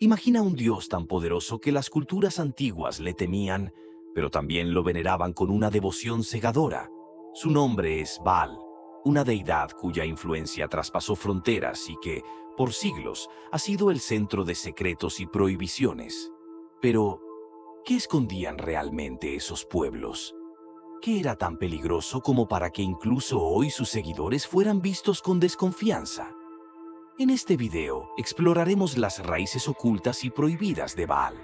Imagina un dios tan poderoso que las culturas antiguas le temían, pero también lo veneraban con una devoción cegadora. Su nombre es Baal, una deidad cuya influencia traspasó fronteras y que, por siglos, ha sido el centro de secretos y prohibiciones. Pero, ¿qué escondían realmente esos pueblos? ¿Qué era tan peligroso como para que incluso hoy sus seguidores fueran vistos con desconfianza? En este video exploraremos las raíces ocultas y prohibidas de Baal,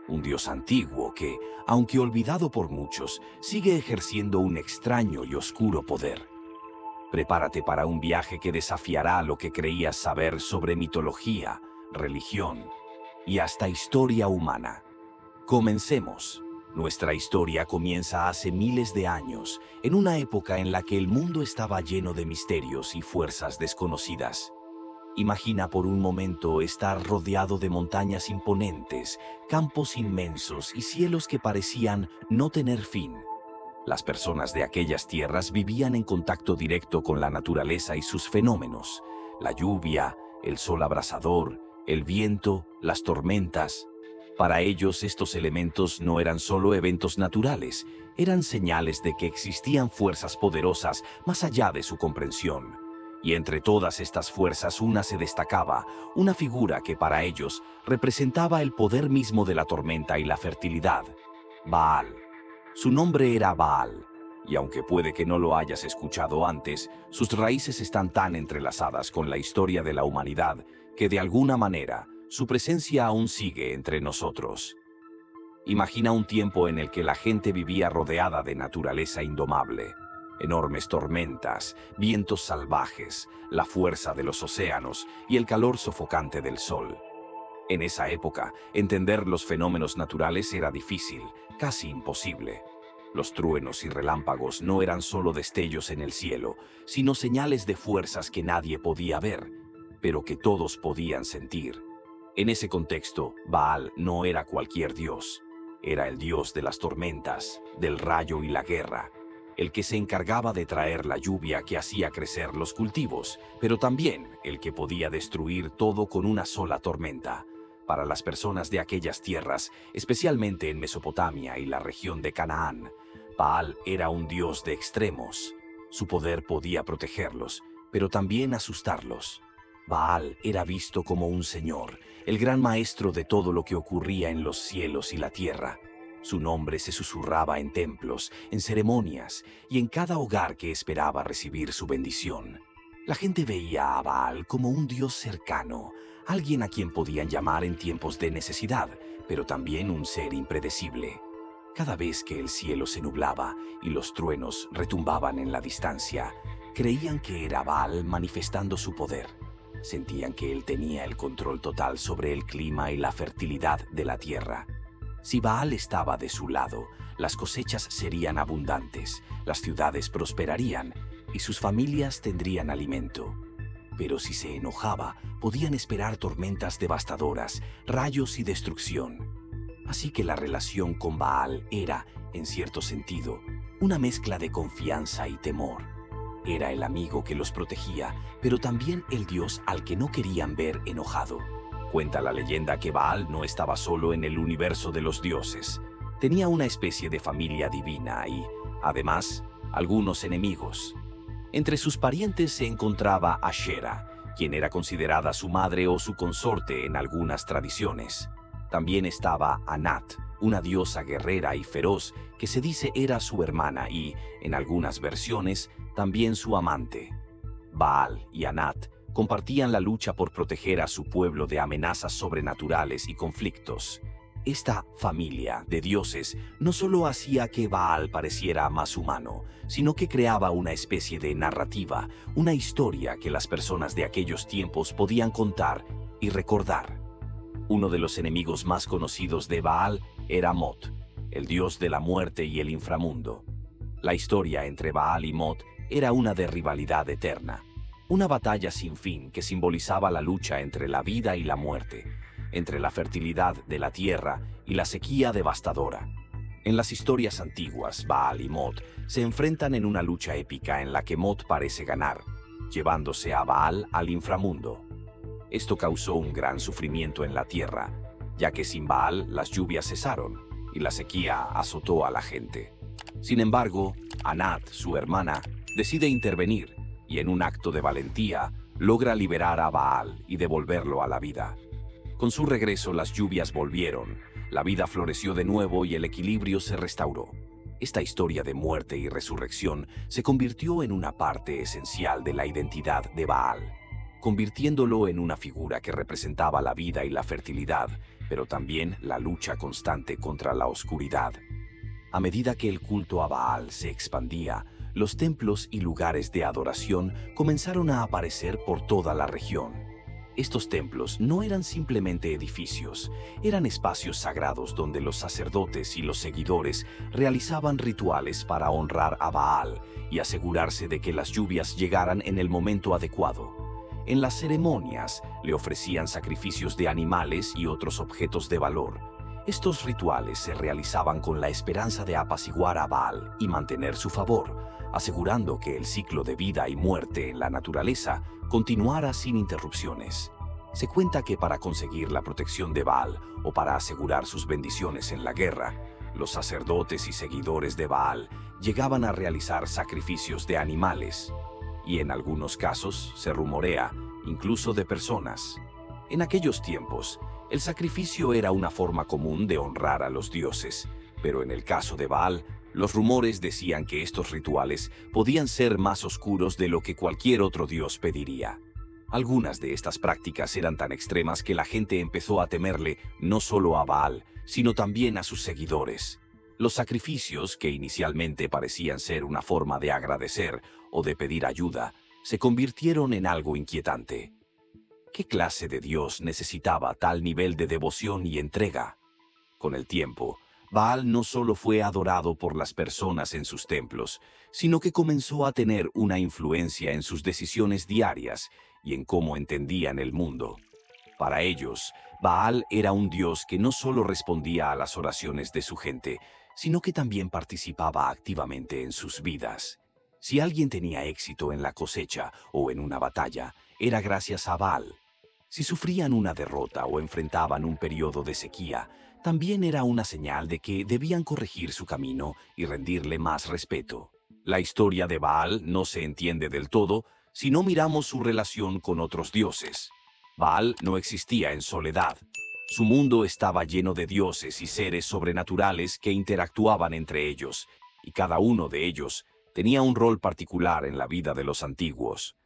un dios antiguo que, aunque olvidado por muchos, sigue ejerciendo un extraño y oscuro poder. Prepárate para un viaje que desafiará lo que creías saber sobre mitología, religión y hasta historia humana. Comencemos. Nuestra historia comienza hace miles de años, en una época en la que el mundo estaba lleno de misterios y fuerzas desconocidas. Imagina por un momento estar rodeado de montañas imponentes, campos inmensos y cielos que parecían no tener fin. Las personas de aquellas tierras vivían en contacto directo con la naturaleza y sus fenómenos: la lluvia, el sol abrasador, el viento, las tormentas. Para ellos, estos elementos no eran solo eventos naturales, eran señales de que existían fuerzas poderosas más allá de su comprensión. Y entre todas estas fuerzas una se destacaba, una figura que para ellos representaba el poder mismo de la tormenta y la fertilidad: Baal. Su nombre era Baal, y aunque puede que no lo hayas escuchado antes, sus raíces están tan entrelazadas con la historia de la humanidad que de alguna manera su presencia aún sigue entre nosotros. Imagina un tiempo en el que la gente vivía rodeada de naturaleza indomable. Enormes tormentas, vientos salvajes, la fuerza de los océanos y el calor sofocante del sol. En esa época, entender los fenómenos naturales era difícil, casi imposible. Los truenos y relámpagos no eran solo destellos en el cielo, sino señales de fuerzas que nadie podía ver, pero que todos podían sentir. En ese contexto, Baal no era cualquier dios. Era el dios de las tormentas, del rayo y la guerra, el que se encargaba de traer la lluvia que hacía crecer los cultivos, pero también el que podía destruir todo con una sola tormenta. Para las personas de aquellas tierras, especialmente en Mesopotamia y la región de Canaán, Baal era un dios de extremos. Su poder podía protegerlos, pero también asustarlos. Baal era visto como un señor, el gran maestro de todo lo que ocurría en los cielos y la tierra. Su nombre se susurraba en templos, en ceremonias y en cada hogar que esperaba recibir su bendición. La gente veía a Baal como un dios cercano, alguien a quien podían llamar en tiempos de necesidad, pero también un ser impredecible. Cada vez que el cielo se nublaba y los truenos retumbaban en la distancia, creían que era Baal manifestando su poder. Sentían que él tenía el control total sobre el clima y la fertilidad de la tierra. Si Baal estaba de su lado, las cosechas serían abundantes, las ciudades prosperarían y sus familias tendrían alimento. Pero si se enojaba, podían esperar tormentas devastadoras, rayos y destrucción. Así que la relación con Baal era, en cierto sentido, una mezcla de confianza y temor. Era el amigo que los protegía, pero también el dios al que no querían ver enojado. Cuenta la leyenda que Baal no estaba solo en el universo de los dioses. Tenía una especie de familia divina y, además, algunos enemigos. Entre sus parientes se encontraba Ashera, quien era considerada su madre o su consorte en algunas tradiciones. También estaba Anat, una diosa guerrera y feroz que se dice era su hermana y, en algunas versiones, también su amante. Baal y Anat compartían la lucha por proteger a su pueblo de amenazas sobrenaturales y conflictos. Esta familia de dioses no solo hacía que Baal pareciera más humano, sino que creaba una especie de narrativa, una historia que las personas de aquellos tiempos podían contar y recordar. Uno de los enemigos más conocidos de Baal era Mot, el dios de la muerte y el inframundo. La historia entre Baal y Mot era una de rivalidad eterna, una batalla sin fin que simbolizaba la lucha entre la vida y la muerte, entre la fertilidad de la tierra y la sequía devastadora. En las historias antiguas, Baal y Mot se enfrentan en una lucha épica en la que Mot parece ganar, llevándose a Baal al inframundo. Esto causó un gran sufrimiento en la tierra, ya que sin Baal las lluvias cesaron y la sequía azotó a la gente. Sin embargo, Anat, su hermana, decide intervenir y en un acto de valentía logra liberar a Baal y devolverlo a la vida. Con su regreso las lluvias volvieron, la vida floreció de nuevo y el equilibrio se restauró. Esta historia de muerte y resurrección se convirtió en una parte esencial de la identidad de Baal, convirtiéndolo en una figura que representaba la vida y la fertilidad, pero también la lucha constante contra la oscuridad. A medida que el culto a Baal se expandía, los templos y lugares de adoración comenzaron a aparecer por toda la región. Estos templos no eran simplemente edificios, eran espacios sagrados donde los sacerdotes y los seguidores realizaban rituales para honrar a Baal y asegurarse de que las lluvias llegaran en el momento adecuado. En las ceremonias le ofrecían sacrificios de animales y otros objetos de valor. Estos rituales se realizaban con la esperanza de apaciguar a Baal y mantener su favor, asegurando que el ciclo de vida y muerte en la naturaleza continuara sin interrupciones. Se cuenta que para conseguir la protección de Baal o para asegurar sus bendiciones en la guerra, los sacerdotes y seguidores de Baal llegaban a realizar sacrificios de animales, y en algunos casos, se rumorea, incluso de personas. En aquellos tiempos, el sacrificio era una forma común de honrar a los dioses, pero en el caso de Baal, los rumores decían que estos rituales podían ser más oscuros de lo que cualquier otro dios pediría. Algunas de estas prácticas eran tan extremas que la gente empezó a temerle no solo a Baal, sino también a sus seguidores. Los sacrificios, que inicialmente parecían ser una forma de agradecer o de pedir ayuda, se convirtieron en algo inquietante. ¿Qué clase de dios necesitaba tal nivel de devoción y entrega? Con el tiempo, Baal no solo fue adorado por las personas en sus templos, sino que comenzó a tener una influencia en sus decisiones diarias y en cómo entendían el mundo. Para ellos, Baal era un dios que no solo respondía a las oraciones de su gente, sino que también participaba activamente en sus vidas. Si alguien tenía éxito en la cosecha o en una batalla, era gracias a Baal. Si sufrían una derrota o enfrentaban un periodo de sequía, también era una señal de que debían corregir su camino y rendirle más respeto. La historia de Baal no se entiende del todo si no miramos su relación con otros dioses. Baal no existía en soledad. Su mundo estaba lleno de dioses y seres sobrenaturales que interactuaban entre ellos, y cada uno de ellos tenía un rol particular en la vida de los antiguos.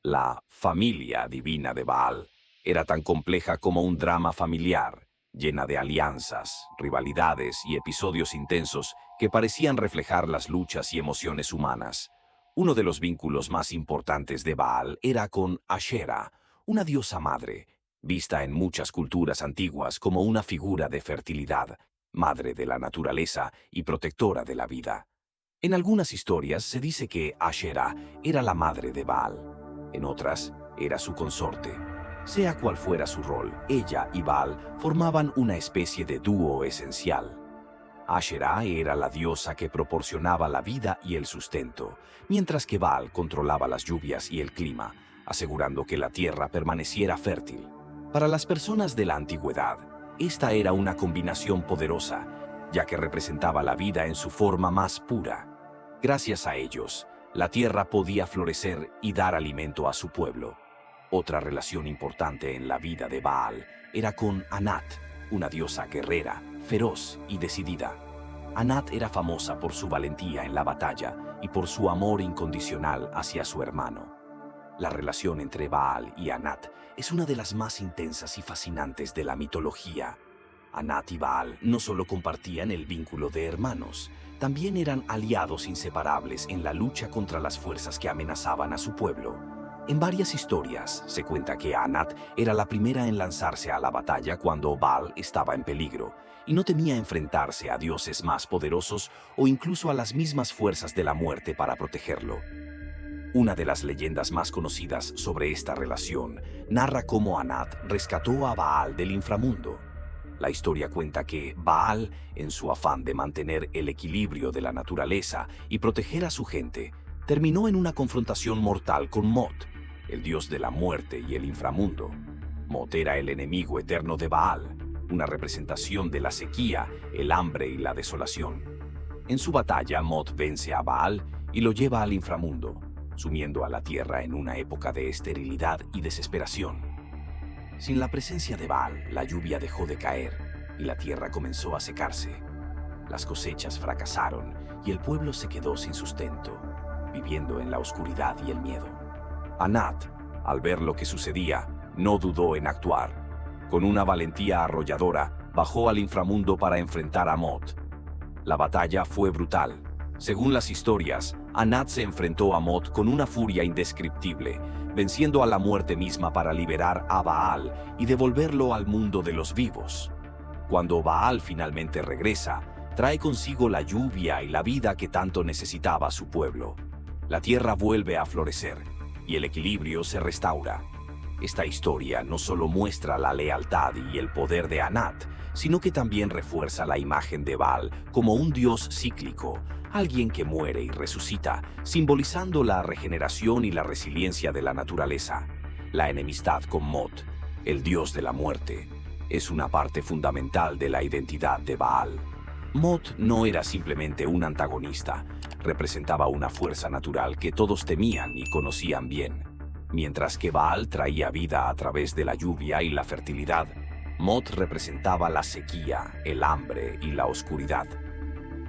La familia divina de Baal era tan compleja como un drama familiar, llena de alianzas, rivalidades y episodios intensos que parecían reflejar las luchas y emociones humanas. Uno de los vínculos más importantes de Baal era con Asherah, una diosa madre, vista en muchas culturas antiguas como una figura de fertilidad, madre de la naturaleza y protectora de la vida. En algunas historias se dice que Asherah era la madre de Baal, en otras era su consorte. Sea cual fuera su rol, ella y Baal formaban una especie de dúo esencial. Asherah era la diosa que proporcionaba la vida y el sustento, mientras que Baal controlaba las lluvias y el clima, asegurando que la tierra permaneciera fértil. Para las personas de la antigüedad, esta era una combinación poderosa, ya que representaba la vida en su forma más pura. Gracias a ellos, la tierra podía florecer y dar alimento a su pueblo. Otra relación importante en la vida de Baal era con Anat, una diosa guerrera, feroz y decidida. Anat era famosa por su valentía en la batalla y por su amor incondicional hacia su hermano. La relación entre Baal y Anat es una de las más intensas y fascinantes de la mitología. Anat y Baal no solo compartían el vínculo de hermanos, también eran aliados inseparables en la lucha contra las fuerzas que amenazaban a su pueblo. En varias historias se cuenta que Anat era la primera en lanzarse a la batalla cuando Baal estaba en peligro y no temía enfrentarse a dioses más poderosos o incluso a las mismas fuerzas de la muerte para protegerlo. Una de las leyendas más conocidas sobre esta relación narra cómo Anat rescató a Baal del inframundo. La historia cuenta que Baal, en su afán de mantener el equilibrio de la naturaleza y proteger a su gente, terminó en una confrontación mortal con Mot, el dios de la muerte y el inframundo. Mot era el enemigo eterno de Baal. una representación de la sequía, el hambre y la desolación. En su batalla, Mot vence a Baal y lo lleva al inframundo, sumiendo a la tierra en una época de esterilidad y desesperación. Sin la presencia de Baal, la lluvia dejó de caer y la tierra comenzó a secarse. Las cosechas fracasaron y el pueblo se quedó sin sustento, viviendo en la oscuridad y el miedo. Anat, al ver lo que sucedía, no dudó en actuar. Con una valentía arrolladora, bajó al inframundo para enfrentar a Mot. La batalla fue brutal. Según las historias, Anat se enfrentó a Mot con una furia indescriptible, venciendo a la muerte misma para liberar a Baal y devolverlo al mundo de los vivos. Cuando Baal finalmente regresa, trae consigo la lluvia y la vida que tanto necesitaba su pueblo. La tierra vuelve a florecer y el equilibrio se restaura. Esta historia no solo muestra la lealtad y el poder de Anat, sino que también refuerza la imagen de Baal como un dios cíclico, alguien que muere y resucita, simbolizando la regeneración y la resiliencia de la naturaleza. La enemistad con Mot, el dios de la muerte, es una parte fundamental de la identidad de Baal. Mot no era simplemente un antagonista, representaba una fuerza natural que todos temían y conocían bien. Mientras que Baal traía vida a través de la lluvia y la fertilidad, Mot representaba la sequía, el hambre y la oscuridad.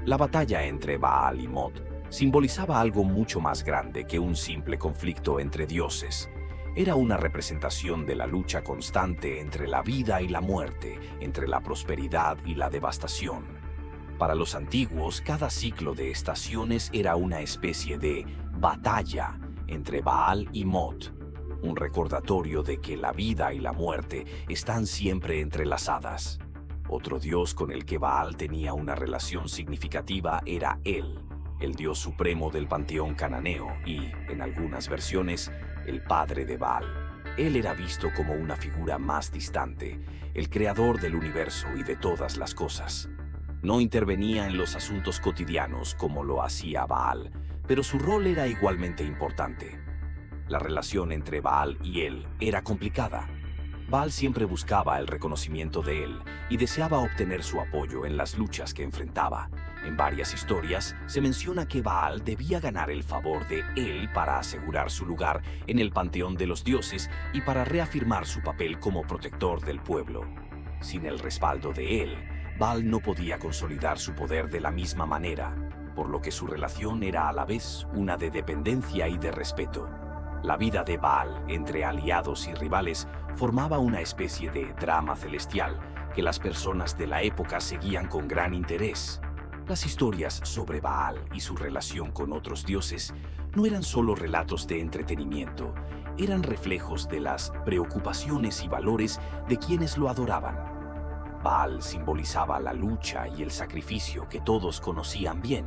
La batalla entre Baal y Mot simbolizaba algo mucho más grande que un simple conflicto entre dioses. Era una representación de la lucha constante entre la vida y la muerte, entre la prosperidad y la devastación. Para los antiguos, cada ciclo de estaciones era una especie de batalla entre Baal y Mot, un recordatorio de que la vida y la muerte están siempre entrelazadas. Otro dios con el que Baal tenía una relación significativa era El, el dios supremo del panteón cananeo y, en algunas versiones, el padre de Baal. Él era visto como una figura más distante, el creador del universo y de todas las cosas. No intervenía en los asuntos cotidianos como lo hacía Baal, pero su rol era igualmente importante. La relación entre Baal y él era complicada. Baal siempre buscaba el reconocimiento de él y deseaba obtener su apoyo en las luchas que enfrentaba. En varias historias se menciona que Baal debía ganar el favor de él para asegurar su lugar en el panteón de los dioses y para reafirmar su papel como protector del pueblo. Sin el respaldo de él, Baal no podía consolidar su poder de la misma manera, por lo que su relación era a la vez una de dependencia y de respeto. La vida de Baal entre aliados y rivales formaba una especie de drama celestial que las personas de la época seguían con gran interés. Las historias sobre Baal y su relación con otros dioses no eran solo relatos de entretenimiento, eran reflejos de las preocupaciones y valores de quienes lo adoraban. Baal simbolizaba la lucha y el sacrificio que todos conocían bien,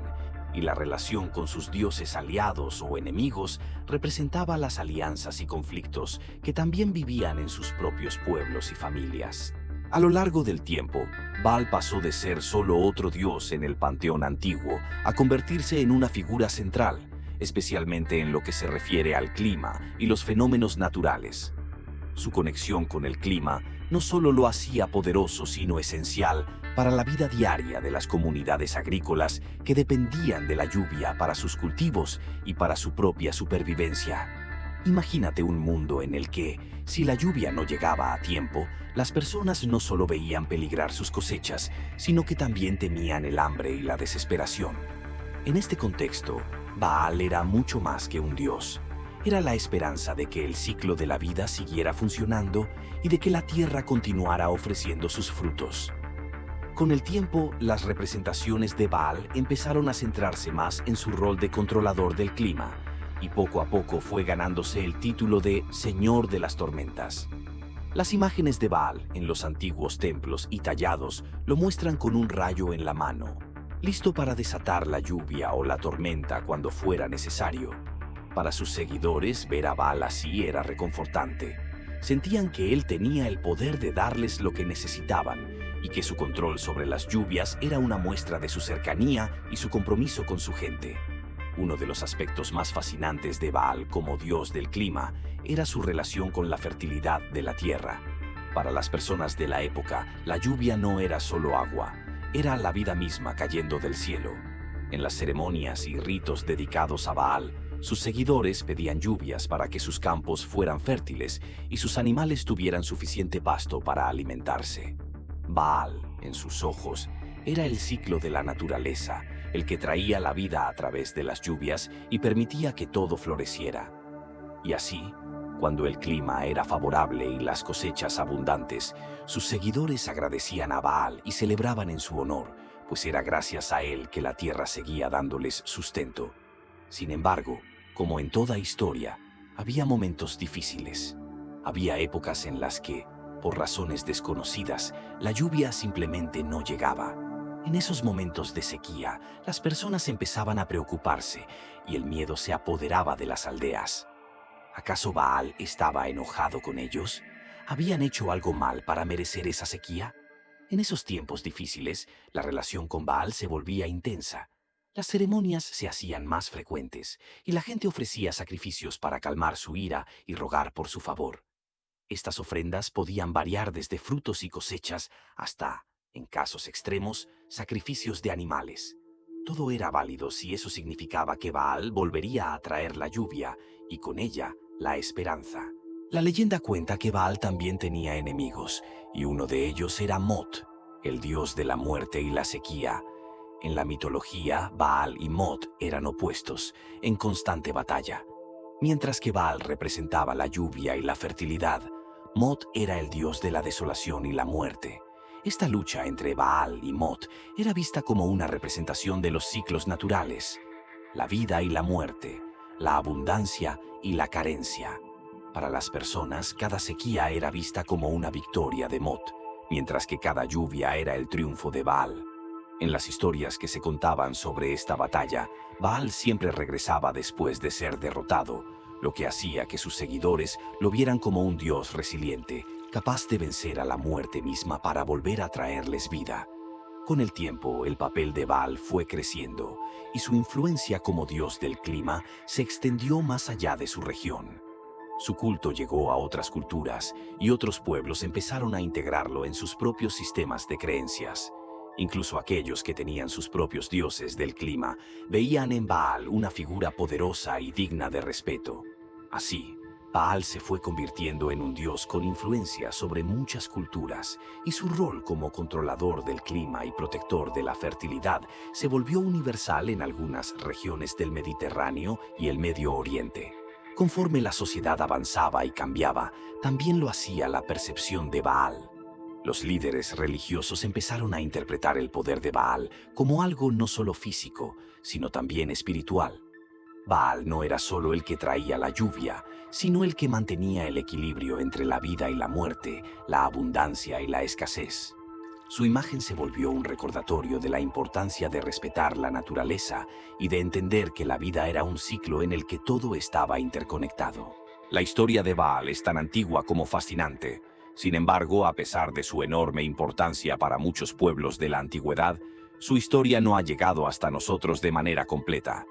y la relación con sus dioses aliados o enemigos representaba las alianzas y conflictos que también vivían en sus propios pueblos y familias. A lo largo del tiempo, Baal pasó de ser solo otro dios en el panteón antiguo a convertirse en una figura central, especialmente en lo que se refiere al clima y los fenómenos naturales. Su conexión con el clima no solo lo hacía poderoso, sino esencial para la vida diaria de las comunidades agrícolas que dependían de la lluvia para sus cultivos y para su propia supervivencia. Imagínate un mundo en el que, si la lluvia no llegaba a tiempo, las personas no solo veían peligrar sus cosechas, sino que también temían el hambre y la desesperación. En este contexto, Baal era mucho más que un dios. Era la esperanza de que el ciclo de la vida siguiera funcionando y de que la tierra continuara ofreciendo sus frutos. Con el tiempo, las representaciones de Baal empezaron a centrarse más en su rol de controlador del clima, y poco a poco fue ganándose el título de Señor de las Tormentas. Las imágenes de Baal en los antiguos templos y tallados lo muestran con un rayo en la mano, listo para desatar la lluvia o la tormenta cuando fuera necesario. Para sus seguidores, ver a Baal así era reconfortante. Sentían que él tenía el poder de darles lo que necesitaban y que su control sobre las lluvias era una muestra de su cercanía y su compromiso con su gente. Uno de los aspectos más fascinantes de Baal como dios del clima era su relación con la fertilidad de la tierra. Para las personas de la época, la lluvia no era solo agua, era la vida misma cayendo del cielo. En las ceremonias y ritos dedicados a Baal, sus seguidores pedían lluvias para que sus campos fueran fértiles y sus animales tuvieran suficiente pasto para alimentarse. Baal, en sus ojos, era el ciclo de la naturaleza, el que traía la vida a través de las lluvias y permitía que todo floreciera. Y así, cuando el clima era favorable y las cosechas abundantes, sus seguidores agradecían a Baal y celebraban en su honor, pues era gracias a él que la tierra seguía dándoles sustento. Sin embargo, como en toda historia, había momentos difíciles. Había épocas en las que, por razones desconocidas, la lluvia simplemente no llegaba. En esos momentos de sequía, las personas empezaban a preocuparse y el miedo se apoderaba de las aldeas. ¿Acaso Baal estaba enojado con ellos? ¿Habían hecho algo mal para merecer esa sequía? En esos tiempos difíciles, la relación con Baal se volvía intensa. Las ceremonias se hacían más frecuentes y la gente ofrecía sacrificios para calmar su ira y rogar por su favor. Estas ofrendas podían variar desde frutos y cosechas hasta, en casos extremos, sacrificios de animales. Todo era válido si eso significaba que Baal volvería a traer la lluvia y con ella la esperanza. La leyenda cuenta que Baal también tenía enemigos y uno de ellos era Mot, el dios de la muerte y la sequía. En la mitología, Baal y Mot eran opuestos, en constante batalla. Mientras que Baal representaba la lluvia y la fertilidad, Mot era el dios de la desolación y la muerte. Esta lucha entre Baal y Mot era vista como una representación de los ciclos naturales, la vida y la muerte, la abundancia y la carencia. Para las personas, cada sequía era vista como una victoria de Mot, mientras que cada lluvia era el triunfo de Baal. En las historias que se contaban sobre esta batalla, Baal siempre regresaba después de ser derrotado, lo que hacía que sus seguidores lo vieran como un dios resiliente, capaz de vencer a la muerte misma para volver a traerles vida. Con el tiempo, el papel de Baal fue creciendo y su influencia como dios del clima se extendió más allá de su región. Su culto llegó a otras culturas y otros pueblos empezaron a integrarlo en sus propios sistemas de creencias. Incluso aquellos que tenían sus propios dioses del clima veían en Baal una figura poderosa y digna de respeto. Así, Baal se fue convirtiendo en un dios con influencia sobre muchas culturas y su rol como controlador del clima y protector de la fertilidad se volvió universal en algunas regiones del Mediterráneo y el Medio Oriente. Conforme la sociedad avanzaba y cambiaba, también lo hacía la percepción de Baal. Los líderes religiosos empezaron a interpretar el poder de Baal como algo no solo físico, sino también espiritual. Baal no era solo el que traía la lluvia, sino el que mantenía el equilibrio entre la vida y la muerte, la abundancia y la escasez. Su imagen se volvió un recordatorio de la importancia de respetar la naturaleza y de entender que la vida era un ciclo en el que todo estaba interconectado. La historia de Baal es tan antigua como fascinante. Sin embargo, a pesar de su enorme importancia para muchos pueblos de la antigüedad, su historia no ha llegado hasta nosotros de manera completa.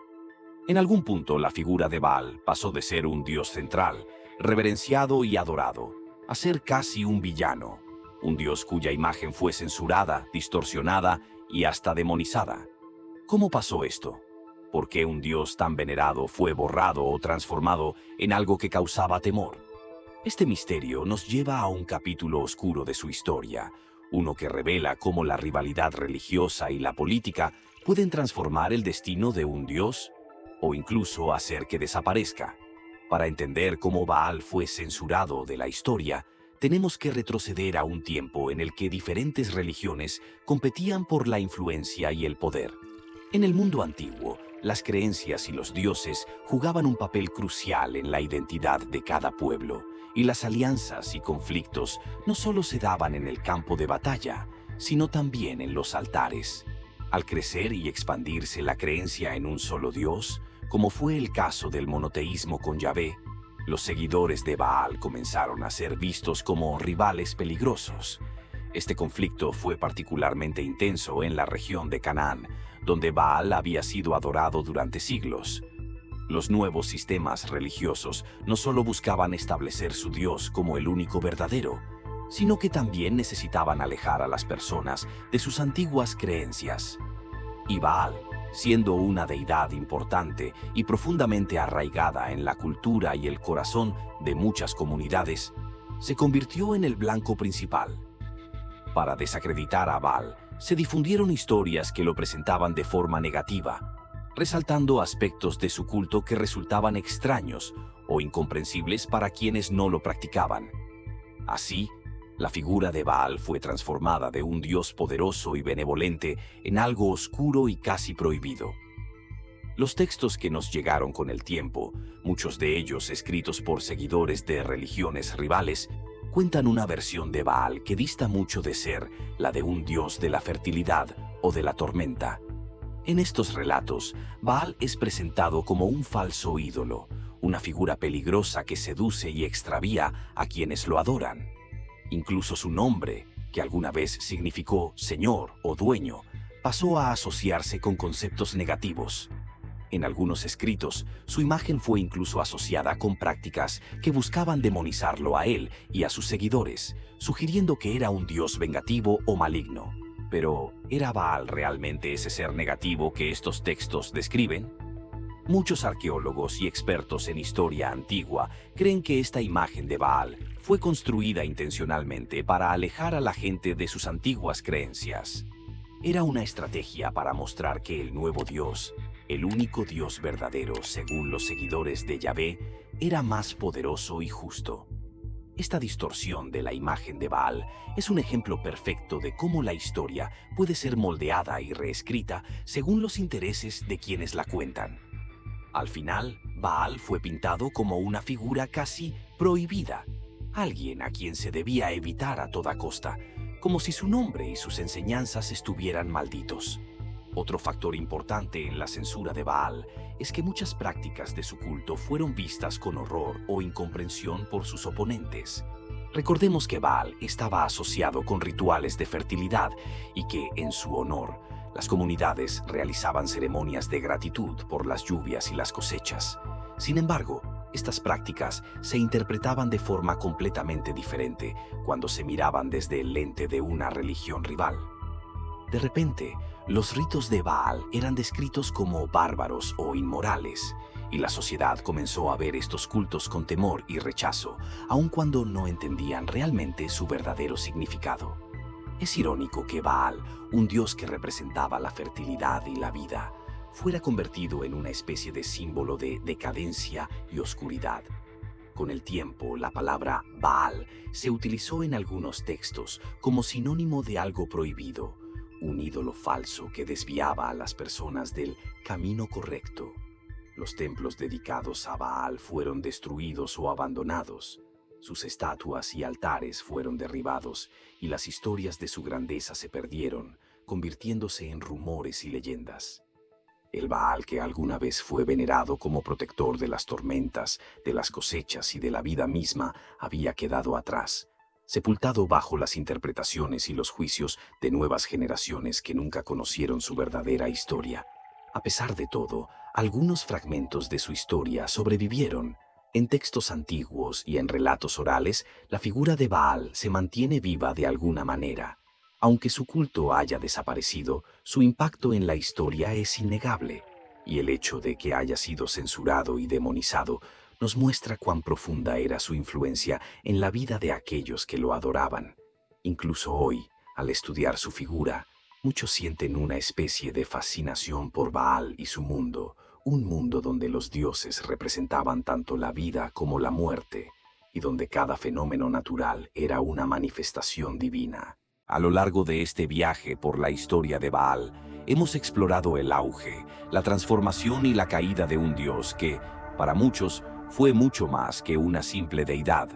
En algún punto, la figura de Baal pasó de ser un dios central, reverenciado y adorado, a ser casi un villano, un dios cuya imagen fue censurada, distorsionada y hasta demonizada. ¿Cómo pasó esto? ¿Por qué un dios tan venerado fue borrado o transformado en algo que causaba temor? Este misterio nos lleva a un capítulo oscuro de su historia, uno que revela cómo la rivalidad religiosa y la política pueden transformar el destino de un dios o incluso hacer que desaparezca. Para entender cómo Baal fue censurado de la historia, tenemos que retroceder a un tiempo en el que diferentes religiones competían por la influencia y el poder. En el mundo antiguo, las creencias y los dioses jugaban un papel crucial en la identidad de cada pueblo, y las alianzas y conflictos no solo se daban en el campo de batalla, sino también en los altares. Al crecer y expandirse la creencia en un solo Dios, como fue el caso del monoteísmo con Yahvé, los seguidores de Baal comenzaron a ser vistos como rivales peligrosos. Este conflicto fue particularmente intenso en la región de Canaán, donde Baal había sido adorado durante siglos. Los nuevos sistemas religiosos no solo buscaban establecer su Dios como el único verdadero, sino que también necesitaban alejar a las personas de sus antiguas creencias. Y Baal, siendo una deidad importante y profundamente arraigada en la cultura y el corazón de muchas comunidades, se convirtió en el blanco principal. Para desacreditar a Baal, se difundieron historias que lo presentaban de forma negativa, resaltando aspectos de su culto que resultaban extraños o incomprensibles para quienes no lo practicaban. Así, la figura de Baal fue transformada de un dios poderoso y benevolente en algo oscuro y casi prohibido. Los textos que nos llegaron con el tiempo, muchos de ellos escritos por seguidores de religiones rivales, cuentan una versión de Baal que dista mucho de ser la de un dios de la fertilidad o de la tormenta. En estos relatos, Baal es presentado como un falso ídolo, una figura peligrosa que seduce y extravía a quienes lo adoran. Incluso su nombre, que alguna vez significó señor o dueño, pasó a asociarse con conceptos negativos. En algunos escritos, su imagen fue incluso asociada con prácticas que buscaban demonizarlo a él y a sus seguidores, sugiriendo que era un dios vengativo o maligno. Pero, ¿era Baal realmente ese ser negativo que estos textos describen? Muchos arqueólogos y expertos en historia antigua creen que esta imagen de Baal fue construida intencionalmente para alejar a la gente de sus antiguas creencias. Era una estrategia para mostrar que el nuevo Dios, el único Dios verdadero según los seguidores de Yahvé, era más poderoso y justo. Esta distorsión de la imagen de Baal es un ejemplo perfecto de cómo la historia puede ser moldeada y reescrita según los intereses de quienes la cuentan. Al final, Baal fue pintado como una figura casi prohibida, alguien a quien se debía evitar a toda costa, como si su nombre y sus enseñanzas estuvieran malditos. Otro factor importante en la censura de Baal es que muchas prácticas de su culto fueron vistas con horror o incomprensión por sus oponentes. Recordemos que Baal estaba asociado con rituales de fertilidad y que, en su honor, las comunidades realizaban ceremonias de gratitud por las lluvias y las cosechas. Sin embargo, estas prácticas se interpretaban de forma completamente diferente cuando se miraban desde el lente de una religión rival. De repente, los ritos de Baal eran descritos como bárbaros o inmorales, y la sociedad comenzó a ver estos cultos con temor y rechazo, aun cuando no entendían realmente su verdadero significado. Es irónico que Baal, un dios que representaba la fertilidad y la vida, fuera convertido en una especie de símbolo de decadencia y oscuridad. Con el tiempo, la palabra Baal se utilizó en algunos textos como sinónimo de algo prohibido, un ídolo falso que desviaba a las personas del camino correcto. Los templos dedicados a Baal fueron destruidos o abandonados. Sus estatuas y altares fueron derribados y las historias de su grandeza se perdieron, convirtiéndose en rumores y leyendas. El Baal que alguna vez fue venerado como protector de las tormentas, de las cosechas y de la vida misma, había quedado atrás, sepultado bajo las interpretaciones y los juicios de nuevas generaciones que nunca conocieron su verdadera historia. A pesar de todo, algunos fragmentos de su historia sobrevivieron. En textos antiguos y en relatos orales, la figura de Baal se mantiene viva de alguna manera. Aunque su culto haya desaparecido, su impacto en la historia es innegable, y el hecho de que haya sido censurado y demonizado nos muestra cuán profunda era su influencia en la vida de aquellos que lo adoraban. Incluso hoy, al estudiar su figura, muchos sienten una especie de fascinación por Baal y su mundo, un mundo donde los dioses representaban tanto la vida como la muerte, y donde cada fenómeno natural era una manifestación divina. A lo largo de este viaje por la historia de Baal, hemos explorado el auge, la transformación y la caída de un dios que, para muchos, fue mucho más que una simple deidad.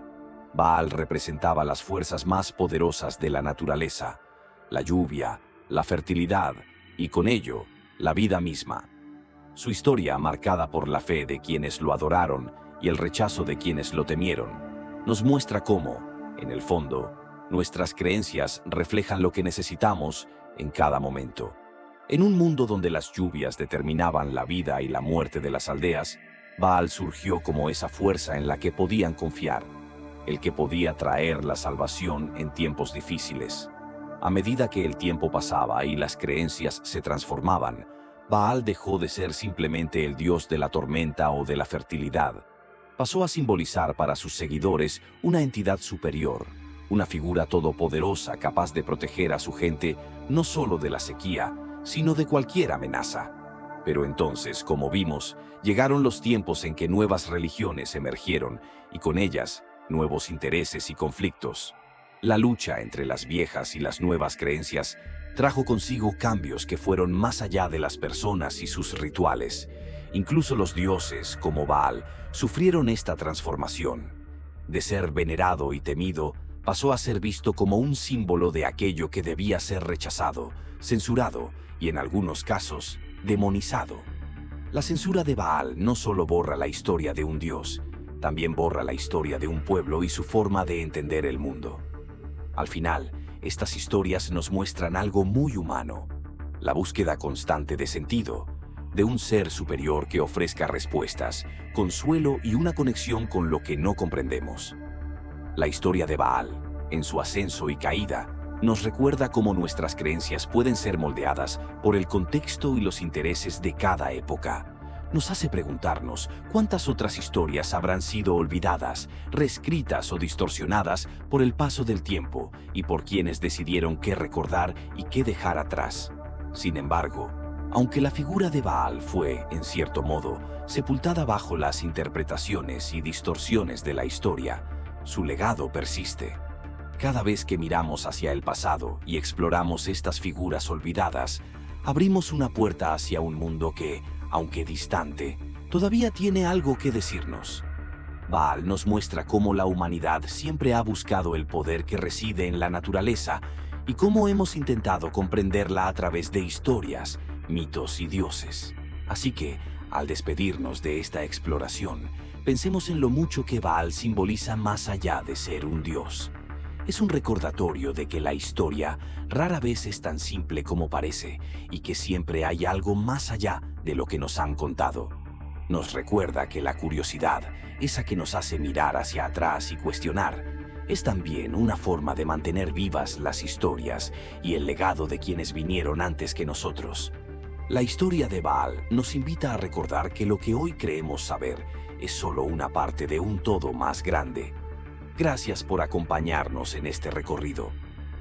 Baal representaba las fuerzas más poderosas de la naturaleza, la lluvia, la fertilidad y, con ello, la vida misma. Su historia, marcada por la fe de quienes lo adoraron y el rechazo de quienes lo temieron, nos muestra cómo, en el fondo, nuestras creencias reflejan lo que necesitamos en cada momento. En un mundo donde las lluvias determinaban la vida y la muerte de las aldeas, Baal surgió como esa fuerza en la que podían confiar. el que podía traer la salvación en tiempos difíciles. A medida que el tiempo pasaba y las creencias se transformaban, Baal dejó de ser simplemente el dios de la tormenta o de la fertilidad. Pasó a simbolizar para sus seguidores una entidad superior, una figura todopoderosa capaz de proteger a su gente no solo de la sequía, sino de cualquier amenaza. Pero entonces, como vimos, llegaron los tiempos en que nuevas religiones emergieron y con ellas nuevos intereses y conflictos. La lucha entre las viejas y las nuevas creencias trajo consigo cambios que fueron más allá de las personas y sus rituales. Incluso los dioses, como Baal, sufrieron esta transformación. De ser venerado y temido, pasó a ser visto como un símbolo de aquello que debía ser rechazado, censurado y, en algunos casos, demonizado. La censura de Baal no solo borra la historia de un dios, también borra la historia de un pueblo y su forma de entender el mundo. Al final, estas historias nos muestran algo muy humano: la búsqueda constante de sentido, de un ser superior que ofrezca respuestas, consuelo y una conexión con lo que no comprendemos. La historia de Baal, en su ascenso y caída, nos recuerda cómo nuestras creencias pueden ser moldeadas por el contexto y los intereses de cada época. Nos hace preguntarnos cuántas otras historias habrán sido olvidadas, reescritas o distorsionadas por el paso del tiempo y por quienes decidieron qué recordar y qué dejar atrás. Sin embargo, aunque la figura de Baal fue, en cierto modo, sepultada bajo las interpretaciones y distorsiones de la historia, su legado persiste. Cada vez que miramos hacia el pasado y exploramos estas figuras olvidadas, abrimos una puerta hacia un mundo que, aunque distante, todavía tiene algo que decirnos. Baal nos muestra cómo la humanidad siempre ha buscado el poder que reside en la naturaleza y cómo hemos intentado comprenderla a través de historias, mitos y dioses. Así que, al despedirnos de esta exploración, pensemos en lo mucho que Baal simboliza más allá de ser un dios. Es un recordatorio de que la historia rara vez es tan simple como parece y que siempre hay algo más allá de lo que nos han contado. Nos recuerda que la curiosidad, esa que nos hace mirar hacia atrás y cuestionar, es también una forma de mantener vivas las historias y el legado de quienes vinieron antes que nosotros. La historia de Baal nos invita a recordar que lo que hoy creemos saber es solo una parte de un todo más grande. Gracias por acompañarnos en este recorrido.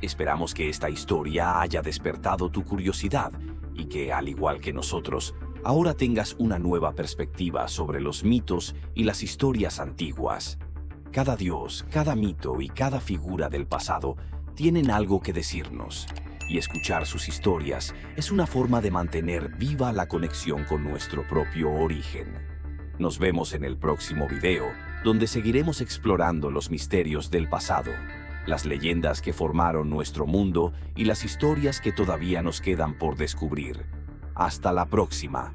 Esperamos que esta historia haya despertado tu curiosidad y que, al igual que nosotros, ahora tengas una nueva perspectiva sobre los mitos y las historias antiguas. Cada dios, cada mito y cada figura del pasado tienen algo que decirnos, y escuchar sus historias es una forma de mantener viva la conexión con nuestro propio origen. Nos vemos en el próximo video, donde seguiremos explorando los misterios del pasado, las leyendas que formaron nuestro mundo y las historias que todavía nos quedan por descubrir. Hasta la próxima.